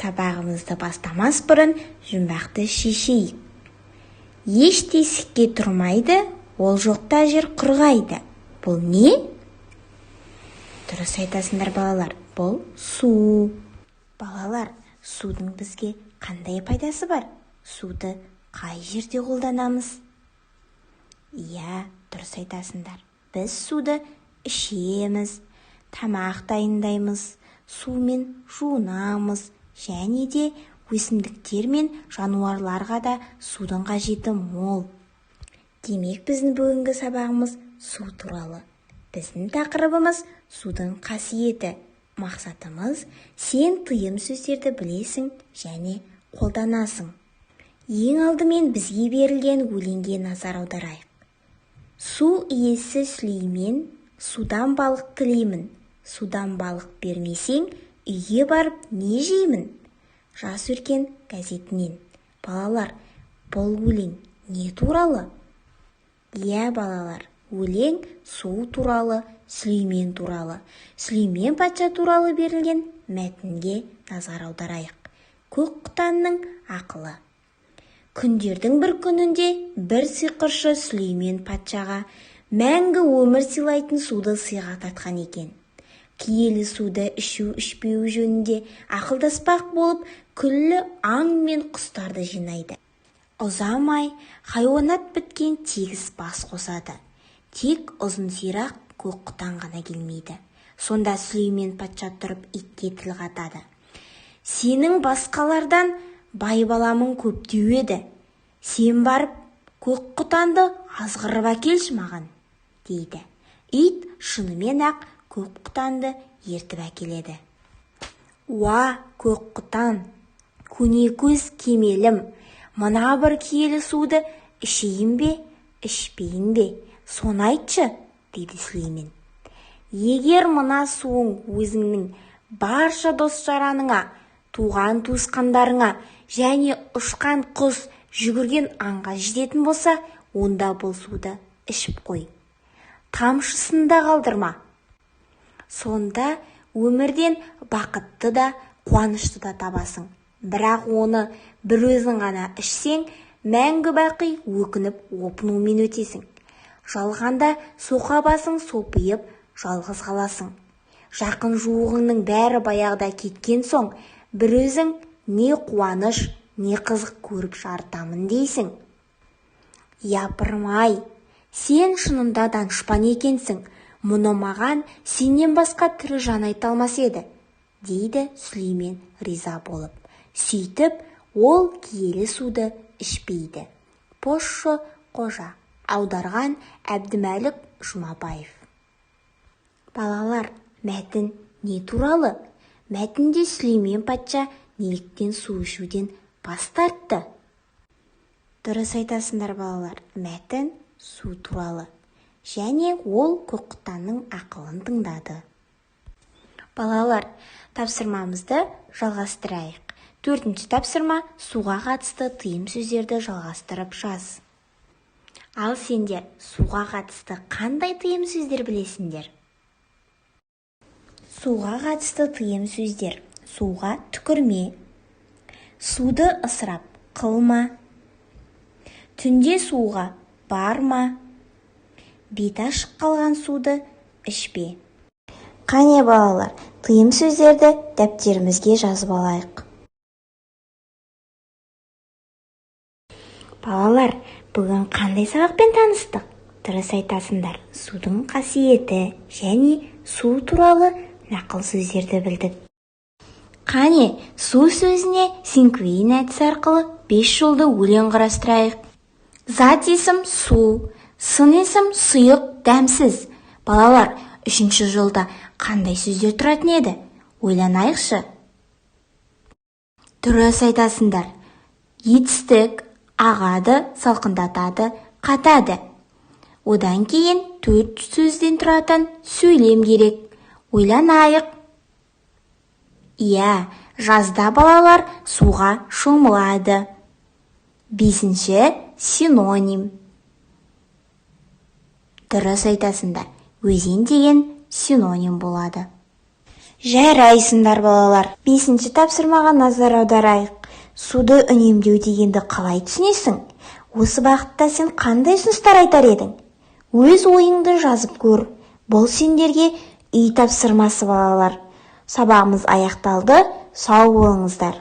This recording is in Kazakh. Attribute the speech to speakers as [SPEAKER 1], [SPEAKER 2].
[SPEAKER 1] сабағымызды бастамас бұрын жұмбақты шешейік. Еш тесікке тұрмайды, ол жоқта жер құрғайды. Бұл не? Дұрыс айтасыңдар балалар, бұл су. Балалар, судың бізге қандай пайдасы бар? Суды қай жерде қолданамыз? Иә, дұрыс айтасыңдар. Біз суды ішеміз, тамақ дайындаймыз, сумен жуынамыз, және де өсімдіктер мен жануарларға да судың қажеті мол. Демек, біздің бүгінгі сабағымыз су туралы. Біздің тақырыбымыз судың қасиеті. Мақсатымыз сен тыйым сөздерді білесің және қолданасың. Ең алдымен бізге берілген өлеңге назар аударайық. Су иесі Сүлеймен, судан балық тілеймін. Судан балық бермесең, үйге барып не жеймін? Жас өркен газетінен. Балалар, бұл өлең не туралы? Иә, балалар, өлең су туралы, Сүлеймен туралы. Сүлеймен патша туралы берілген мәтінге назар аударайық. Көк құтанның ақылы. Күндердің бір күнінде бір сиқыршы Сүлеймен патшаға мәңгі өмір сыйлайтын суды сыйға тартқан екен. Киелі суды ішу-ішпеуі жөнінде ақылдаспақ болып, күллі аң мен құстарды жинайды. Ұзамай хайуанат біткен тегіс бас қосады. Тек ұзын сирақ көк құтан ғана келмейді. Сонда Сүлеймен патша тұрып итке тіл қатады. Сенің басқалардан бай баламың көптеу еді. Сен барып көк құтанды азғырып әкелші маған, дейді. Ит шынымен ақ көк құтанды ертіп әкеледі. Уа, көк құтан, көне көз кемелім, мына бір киелі суды ішейін бе, ішпейін бе, соны айтшы, дейді Сүлеймен. Егер мына суың өзіңнің барша дос-жараныңа, туған-туысқандарыңа және ұшқан құс, жүгірген аңға жететін болса, онда бұл суды ішіп қой. Тамшысын да қалдырма. Сонда өмірден бақытты да, қуанышты да табасың. Бірақ оны бір өзің ғана ішсең, мәңгі бақи өкініп, опынумен өтесің. Жалғанда соқа басың сопиып, жалғыз қаласың. Жақын жуығыңның бәрі баяғыда кеткен соң, бір өзің не қуаныш, не қызық көріп жарытамын дейсің. Япырмай, сен шынында данышпан екенсің. Мұны маған сенен басқа тірі жан айта алмас еді, дейді Сүлеймен риза болып. Сөйтіп, ол киелі суды ішпейді. Пошы қожа. Аударған Әбдімәлік Жұмабаев. Балалар, мәтін не туралы? Мәтінде Сүлеймен патша неліктен су ішуден бас тартты? Дұрыс айтасыңдар балалар, мәтін су туралы. Және ол көк құтанның ақылын тыңдады. Балалар, тапсырмамызды жалғастырайық. 4-ші тапсырма суға қатысты тыйым сөздерді жалғастырып жаз. Ал сендер суға қатысты қандай тыйым сөздер білесіңдер? Суға қатысты тыйым сөздер: суға түкірме, суды ысырап қылма, түнде суға барма, беті ашық қалған суды ішпе. Қане балалар, тыйым сөздерді дәптерімізге жазып алайық. Балалар, бүгін қандай сабақпен таныстық? Дұрыс айтасыңдар, судың қасиеті және су туралы нақыл сөздерді білдік. Қане, су сөзіне синклейн әдісі арқылы 5 жолды өлең құрастырайық. Зат есім су, сын есім сұйық, дәмсіз. Балалар, 3-ші жолда қандай сөздер тұратын еді? Ойланайықшы. Дұрыс айтасыңдар. Етістік, ағады, салқындатады, қатады. Одан кейін 4 сөзден тұратын сөйлем керек. Ойланайық. Иә, жазда балалар суға шомылады. 5-ші синоним. Дұрыс айтасыңдар. Өзен деген синоним болады. Жарайсыңдар балалар. 5-ші тапсырмаға назар аударайық. Суды үнемдеу дегенді қалай түсінесің? Осы бағытта сен қандай ұсыныстар айтар едің? Өз ойыңды жазып көр. Бұл сендерге үй тапсырмасы балалар. Сабағымыз аяқталды. Сау болыңыздар.